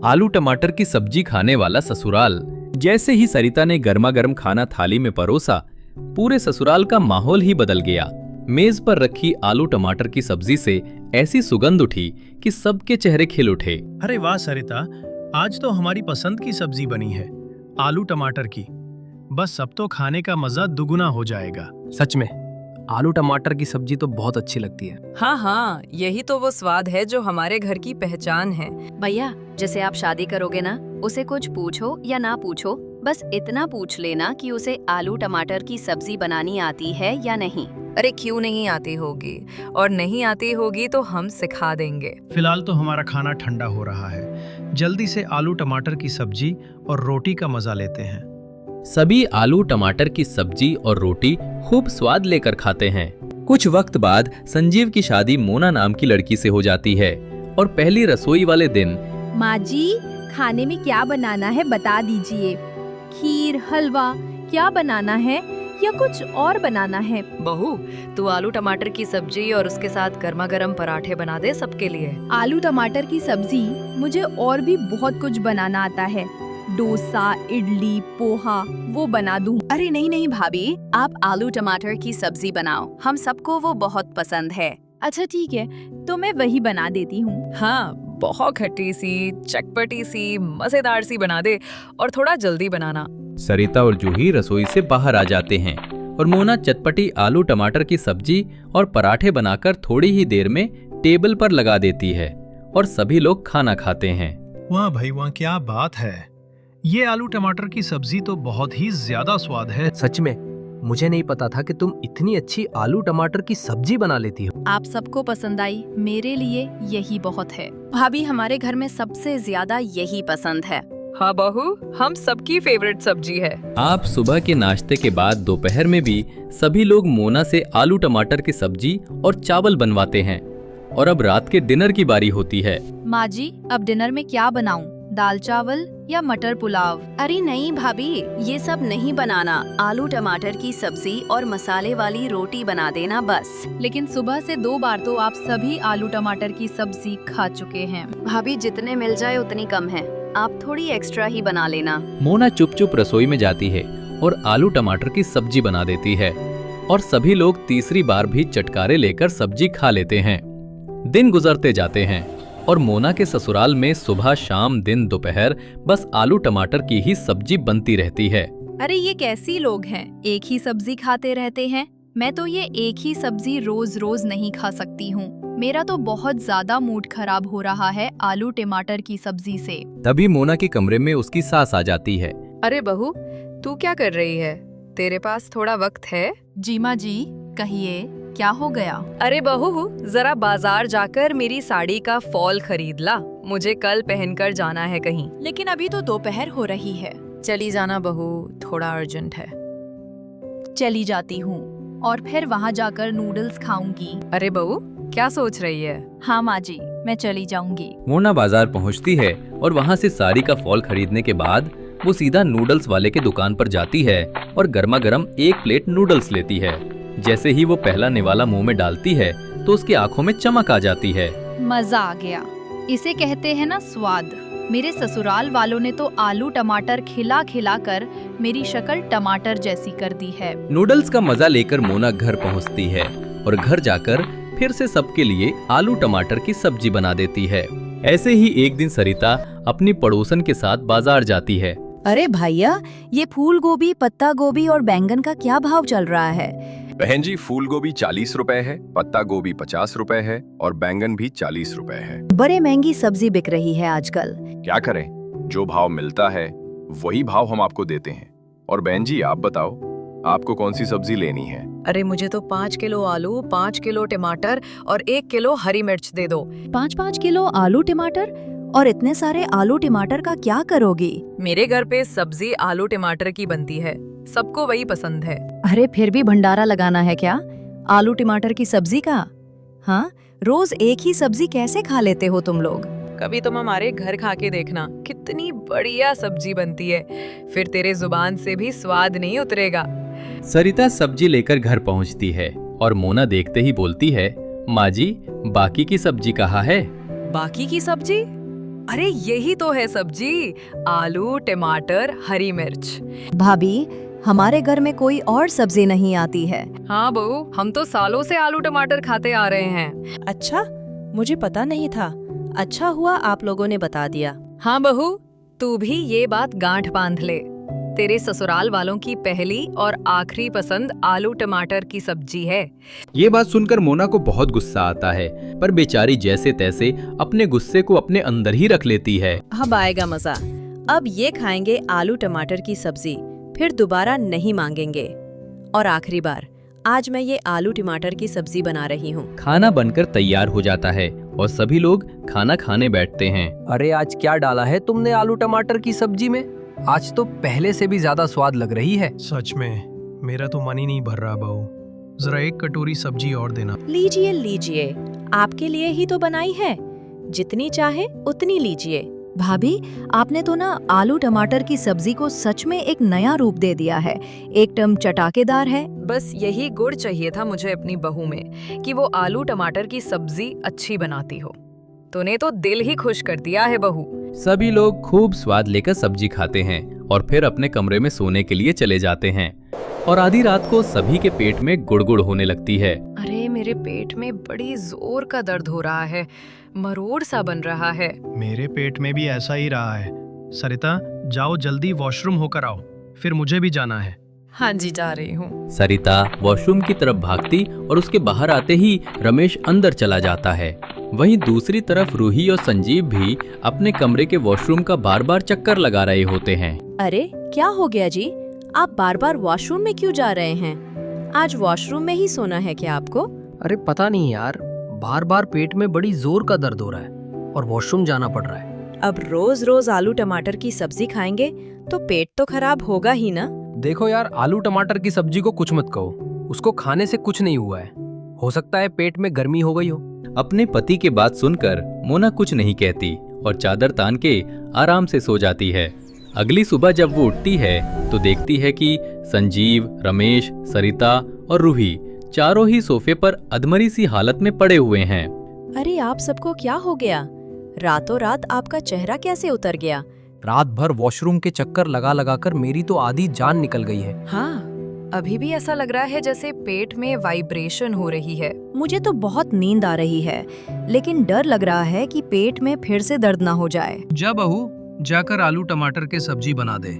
आलू टमाटर की सब्जी खाने वाला ससुराल। जैसे ही सरिता ने गर्मा गर्म खाना थाली में परोसा, पूरे ससुराल का माहौल ही बदल गया। मेज पर रखी आलू टमाटर की सब्जी से ऐसी सुगंध उठी कि सबके चेहरे खिल उठे। अरे वाह सरिता, आज तो हमारी पसंद की सब्जी बनी है, आलू टमाटर की। बस अब तो खाने का मजा दुगुना हो जाएगा। सच में आलू टमाटर की सब्जी तो बहुत अच्छी लगती है। हाँ हाँ, यही तो वो स्वाद है जो हमारे घर की पहचान है। भैया, जैसे आप शादी करोगे ना, उसे कुछ पूछो या ना पूछो, बस इतना पूछ लेना कि उसे आलू टमाटर की सब्जी बनानी आती है या नहीं। अरे क्यों नहीं आती होगी, और नहीं आती होगी तो हम सिखा देंगे। फिलहाल तो हमारा खाना ठंडा हो रहा है, जल्दी से आलू टमाटर की सब्जी और रोटी का मजा लेते हैं। सभी आलू टमाटर की सब्जी और रोटी खूब स्वाद लेकर खाते हैं। कुछ वक्त बाद संजीव की शादी मोना नाम की लड़की से हो जाती है और पहली रसोई वाले दिन माँ जी, खाने में क्या बनाना है बता दीजिए। खीर, हलवा, क्या बनाना है या कुछ और बनाना है? बहू, तू आलू टमाटर की सब्जी और उसके साथ गर्मा गर्म पराठे बना दे सबके लिए। आलू टमाटर की सब्जी मुझे और भी बहुत कुछ बनाना आता है। डोसा, इडली, पोहा वो बना दूं। अरे नहीं नहीं भाभी, आप आलू टमाटर की सब्जी बनाओ, हम सबको वो बहुत पसंद है। अच्छा ठीक है, तो मैं वही बना देती हूँ। हाँ, बहुत खट्टी सी, चटपटी सी, मजेदार सी बना दे, और थोड़ा जल्दी बनाना। सरिता और जूही रसोई से बाहर आ जाते हैं और मोना चटपटी आलू टमाटर की सब्जी और पराठे बनाकर थोड़ी ही देर में टेबल पर लगा देती है और सभी लोग खाना खाते हैं। वाह भाई वाह, क्या बात है। ये आलू टमाटर की सब्जी तो बहुत ही ज्यादा स्वाद है। सच में मुझे नहीं पता था कि तुम इतनी अच्छी आलू टमाटर की सब्जी बना लेती हो। आप सबको पसंद आई, मेरे लिए यही बहुत है। भाभी, हमारे घर में सबसे ज्यादा यही पसंद है। हाँ बहू, हम सबकी फेवरेट सब्जी है। आप सुबह के नाश्ते के बाद दोपहर में भी सभी लोग मोना से आलू टमाटर की सब्जी और चावल बनवाते हैं और अब रात के डिनर की बारी होती है। माँ जी, अब डिनर में क्या बनाऊं? दाल चावल या मटर पुलाव? अरे नहीं भाभी, ये सब नहीं बनाना। आलू टमाटर की सब्जी और मसाले वाली रोटी बना देना बस। लेकिन सुबह से 2 बार तो आप सभी आलू टमाटर की सब्जी खा चुके हैं। भाभी, जितने मिल जाए उतनी कम है, आप थोड़ी एक्स्ट्रा ही बना लेना। मोना चुप चुप रसोई में जाती है और आलू टमाटर की सब्जी बना देती है और सभी लोग तीसरी बार भी चटकारे लेकर सब्जी खा लेते हैं। दिन गुजरते जाते हैं और मोना के ससुराल में सुबह शाम दिन दोपहर बस आलू टमाटर की ही सब्जी बनती रहती है। अरे ये कैसी लोग हैं, एक ही सब्जी खाते रहते हैं। मैं तो ये एक ही सब्जी रोज रोज नहीं खा सकती हूँ। मेरा तो बहुत ज्यादा मूड खराब हो रहा है आलू टमाटर की सब्जी से। तभी मोना के कमरे में उसकी सास आ जाती है। अरे बहू, तू क्या कर रही है? तेरे पास थोड़ा वक्त है? जी माँ जी, कहिए, क्या हो गया? अरे बहू, जरा बाजार जाकर मेरी साड़ी का फॉल खरीद ला, मुझे कल पहनकर जाना है कहीं। लेकिन अभी तो दोपहर हो रही है। चली जाना बहू, थोड़ा अर्जेंट है। चली जाती हूँ और फिर वहाँ जाकर नूडल्स खाऊंगी। अरे बहू, क्या सोच रही है? हाँ माँ जी, मैं चली जाऊंगी। मोना बाजार पहुंचती है और वहां से साड़ी का फॉल खरीदने के बाद वो सीधा नूडल्स वाले के दुकान पर जाती है और गर्मा गर्म 1 प्लेट नूडल्स लेती है। जैसे ही वो पहला निवाला मुंह में डालती है तो उसकी आंखों में चमक आ जाती है। मजा आ गया, इसे कहते हैं ना स्वाद। मेरे ससुराल वालों ने तो आलू टमाटर खिला खिला कर मेरी शक्ल टमाटर जैसी कर दी है। नूडल्स का मजा लेकर मोना घर पहुंचती है और घर जाकर फिर से सबके लिए आलू टमाटर की सब्जी बना देती है। ऐसे ही एक दिन सरिता अपनी पड़ोसन के साथ बाजार जाती है। अरे भैया, ये फूल गोभी, पत्ता गोभी और बैंगन का क्या भाव चल रहा है? बहन जी, फूल गोभी 40 रुपए है, पत्ता गोभी 50 रुपए है और बैंगन भी 40 रुपए है। बड़े महंगी सब्जी बिक रही है आजकल। क्या करें, जो भाव मिलता है वही भाव हम आपको देते हैं। और बहन जी, आप बताओ, आपको कौन सी सब्जी लेनी है? अरे मुझे तो 5 किलो आलू, 5 किलो टमाटर और 1 किलो हरी मिर्च दे दो। 5-5 किलो आलू टमाटर? और इतने सारे आलू टमाटर का क्या करोगी? मेरे घर पे सब्जी आलू टमाटर की बनती है, सबको वही पसंद है। अरे फिर भी भंडारा लगाना है क्या आलू टमाटर की सब्जी का? हाँ, रोज एक ही सब्जी कैसे खा लेते हो तुम लोग? कभी तुम हमारे घर खा के देखना, कितनी बढ़िया सब्जी बनती है, फिर तेरे जुबान से भी स्वाद नहीं उतरेगा। सरिता सब्जी लेकर घर पहुंचती है और मोना देखते ही बोलती है, माँ जी, बाकी की सब्जी कहाँ है? बाकी की सब्जी? अरे यही तो है सब्जी, आलू, टमाटर, हरी मिर्च। भाभी, हमारे घर में कोई और सब्जी नहीं आती है। हाँ बहू, हम तो सालों से आलू टमाटर खाते आ रहे हैं। अच्छा, मुझे पता नहीं था। अच्छा हुआ आप लोगों ने बता दिया। हाँ बहू, तू भी ये बात गांठ बांध ले। तेरे ससुराल वालों की पहली और आखिरी पसंद आलू टमाटर की सब्जी है। ये बात सुनकर मोना को बहुत गुस्सा आता है, पर बेचारी जैसे तैसे अपने गुस्से को अपने अंदर ही रख लेती है। अब आएगा मजा। अब ये खाएंगे आलू टमाटर की सब्जी, फिर दोबारा नहीं मांगेंगे। और आखिरी बार, आज मैं ये आलू टमाटर की सब्जी बना रही हूँ। खाना बनकर तैयार हो जाता है और सभी लोग खाना खाने बैठते हैं। अरे आज क्या डाला है तुमने आलू टमाटर की सब्जी में? आज तो पहले से भी ज्यादा स्वाद लग रही है। सच में मेरा तो मन ही नहीं भर रहा बहू। जरा एक कटोरी सब्जी और देना। लीजिए लीजिए, आपके लिए ही तो बनाई है, जितनी चाहे उतनी लीजिए। भाभी, आपने तो ना आलू टमाटर की सब्जी को सच में एक नया रूप दे दिया है। एकदम चटाकेदार है। बस यही गुण चाहिए था मुझे अपनी बहू में, कि वो आलू टमाटर की सब्जी अच्छी बनाती हो। तूने तो दिल ही खुश कर दिया है बहू। सभी लोग खूब स्वाद लेकर सब्जी खाते हैं और फिर अपने कमरे में सोने के लिए चले जाते हैं। और आधी रात को सभी के पेट में गुड़गुड़ होने लगती है। अरे मेरे पेट में बड़ी जोर का दर्द हो रहा है, मरोड़ सा बन रहा है। मेरे पेट में भी ऐसा ही रहा है। सरिता, जाओ जल्दी वॉशरूम होकर आओ, फिर मुझे भी जाना है। हाँ जी, जा रही हूँ। सरिता वॉशरूम की तरफ भागती और उसके बाहर आते ही रमेश अंदर चला जाता है। वहीं दूसरी तरफ रूही और संजीव भी अपने कमरे के वॉशरूम का बार बार चक्कर लगा रहे होते हैं। अरे क्या हो गया जी, आप बार बार वॉशरूम में क्यों जा रहे हैं? आज वॉशरूम में ही सोना है क्या आपको? अरे पता नहीं यार, बार बार पेट में बड़ी जोर का दर्द हो रहा है और वॉशरूम जाना पड़ रहा है। अब रोज रोज आलू टमाटर की सब्जी खाएंगे तो पेट तो खराब होगा ही ना। देखो यार, आलू टमाटर की सब्जी को कुछ मत कहो, उसको खाने से कुछ नहीं हुआ है। हो सकता है पेट में गर्मी हो गई हो। अपने पति के बात सुनकर मोना कुछ नहीं कहती और चादर तान के आराम से सो जाती है। अगली सुबह जब वो उठती है तो देखती है कि संजीव, रमेश, सरिता और रूही चारों ही सोफे पर अधमरी सी हालत में पड़े हुए हैं। अरे आप सबको क्या हो गया? रातों रात आपका चेहरा कैसे उतर गया? रात भर वॉशरूम के चक्कर लगा लगा कर मेरी तो आधी जान निकल गई है। हाँ, अभी भी ऐसा लग रहा है जैसे पेट में वाइब्रेशन हो रही है। मुझे तो बहुत नींद आ रही है, लेकिन डर लग रहा है कि पेट में फिर से दर्द ना हो जाए। जा बहू, जाकर आलू टमाटर के सब्जी बना दे,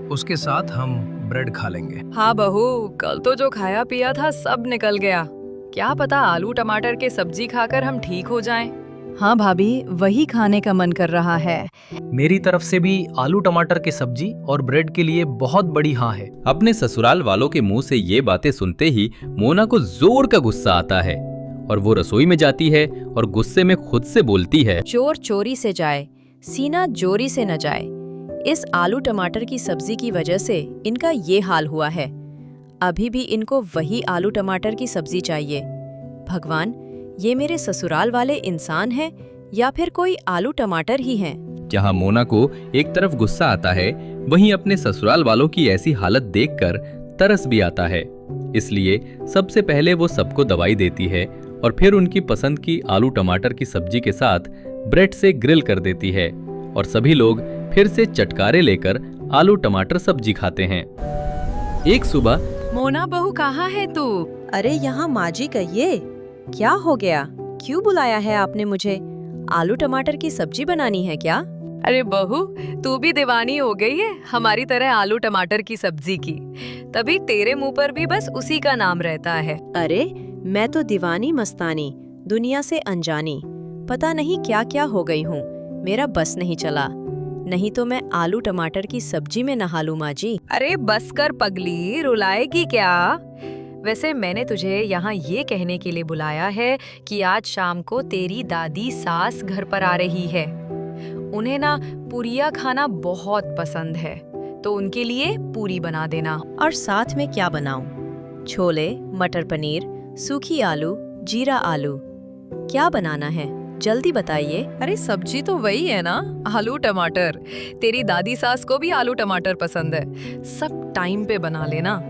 उसके साथ हम ब्रेड खा लेंगे। हाँ बहू, कल तो जो खाया पिया था सब निकल गया। क्या पता आलू टमाटर के सब्जी खाकर हम ठीक हो जाएं। हाँ भाभी, वही खाने का मन कर रहा है। मेरी तरफ से भी आलू टमाटर की सब्जी और ब्रेड के लिए बहुत बड़ी हाँ है। अपने ससुराल वालों के मुंह से ये बातें सुनते ही मोना को जोर का गुस्सा आता है और वो रसोई में जाती है और गुस्से में खुद से बोलती है, चोर चोरी से जाए, सीना जोरी से न जाए। इस आलू टमाटर की सब्जी की वजह से इनका ये हाल हुआ है। अभी भी इनको वही आलू टमाटर की सब्जी चाहिए। भगवान, ये मेरे ससुराल वाले इंसान हैं या फिर कोई आलू टमाटर ही हैं? जहाँ मोना को एक तरफ गुस्सा आता है, वहीं अपने ससुराल वालों की ऐसी हालत देखकर तरस भी आता है। इसलिए सबसे पहले वो सबको दवाई देती है और फिर उनकी पसंद की आलू टमाटर की सब्जी के साथ ब्रेड से ग्रिल कर देती है और सभी लोग फिर से चटकारे लेकर आलू टमाटर सब्जी खाते हैं। एक सुबह, मोना बहू कहाँ है तू? अरे यहाँ माजी कहिए, क्या हो गया? क्यों बुलाया है आपने मुझे? आलू टमाटर की सब्जी बनानी है क्या? अरे बहू, तू भी दीवानी हो गई है हमारी तरह आलू टमाटर की सब्जी की। तभी तेरे मुंह पर भी बस उसी का नाम रहता है। अरे मैं तो दीवानी मस्तानी, दुनिया से अनजानी, पता नहीं क्या क्या हो गई हूँ। मेरा बस नहीं चला, नहीं तो मैं आलू टमाटर की सब्जी में नहा लूं माँ जी। अरे बस कर पगली, रुलाएगी क्या? वैसे मैंने तुझे यहाँ ये कहने के लिए बुलाया है कि आज शाम को तेरी दादी सास घर पर आ रही है। उन्हें ना पूरियाँ खाना बहुत पसंद है, तो उनके लिए पूरी बना देना। और साथ में क्या बनाऊं? छोले, मटर पनीर, सूखी आलू, जीरा आलू, क्या बनाना है? जल्दी बताइए। अरे सब्जी तो वही है ना, आलू टमाटर। तेरी दादी सास को भी आलू टमाटर पसंद है। सब टाइम पे बना लेना।